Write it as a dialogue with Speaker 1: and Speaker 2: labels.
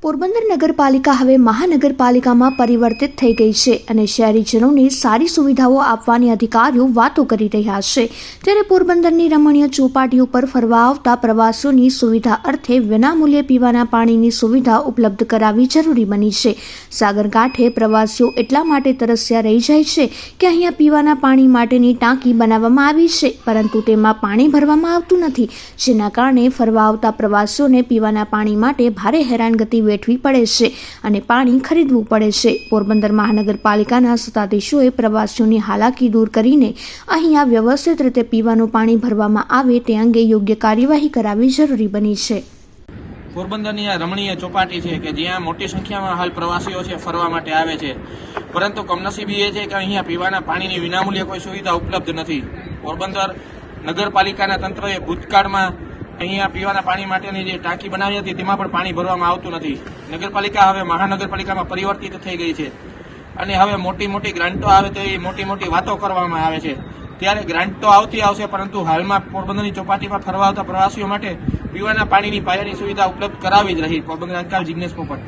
Speaker 1: પોરબંદર નગરપાલિકા હવે મહાનગરપાલિકામાં પરિવર્તિત થઈ ગઈ છે અને શહેરીજનોને સારી સુવિધાઓ આપવાની અધિકારીઓ વાતો કરી રહ્યા છે। ત્યારે પોરબંદરની રમણીય ચોપાટી ઉપર ફરવા આવતા પ્રવાસીઓની સુવિધા અર્થે વિનામૂલ્યે પીવાના પાણીની સુવિધા ઉપલબ્ધ કરાવવી જરૂરી બની છે। સાગરકાંઠે પ્રવાસીઓ એટલા માટે તરસ્યા રહી જાય છે કે અહીંયા પીવાના પાણી માટેની ટાંકી બનાવવામાં આવી છે, પરંતુ તેમાં પાણી ભરવામાં આવતું નથી, જેના કારણે ફરવા આવતા પ્રવાસીઓને પીવાના પાણી માટે ભારે હેરાનગતિ વેઠવી પડે છે અને પાણી ખરીદવું પડે છે। પોરબંદર મહાનગરપાલિકાના સત્તાધીશોએ પ્રવાસીઓની હાલાકી દૂર કરીને અહીંયા વ્યવસ્થિત રીતે પીવાનું પાણી ભરવામાં આવે તે અંગે યોગ્ય કાર્યવાહી કરાવવી જરૂરી બની છે।
Speaker 2: પોરબંદરની આ રમણીય ચોપાટી છે કે જ્યાં મોટી સંખ્યામાં હાલ પ્રવાસીઓ છે ફરવા માટે આવે છે, પરંતુ કમનસીબી એ છે કે અહીંયા પીવાના પાણીની વિનામૂલ્યે કોઈ સુવિધા ઉપલબ્ધ નથી। પોરબંદર નગરપાલિકાના તંત્રએ ભૂતકાળમાં અહીંયા પીવાના પાણી માટેની જે ટાંકી બનાવી હતી તેમાં પણ પાણી ભરવામાં આવતું નથી। નગરપાલિકા હવે મહાનગરપાલિકામાં પરિવર્તિત થઈ ગઈ છે અને હવે મોટી મોટી ગ્રાન્ટો આવે તો એ મોટી મોટી વાતો કરવામાં આવે છે। ત્યારે ગ્રાન્ટ તો આવતી આવશે, પરંતુ હાલમાં પોરબંદરની ચોપાટીમાં ફરવા આવતા પ્રવાસીઓ માટે પીવાના પાણીની પાયાની સુવિધા ઉપલબ્ધ કરાવી જ રહી। પોરબંદર આજકાલ જિગ્નેશ પોપટ।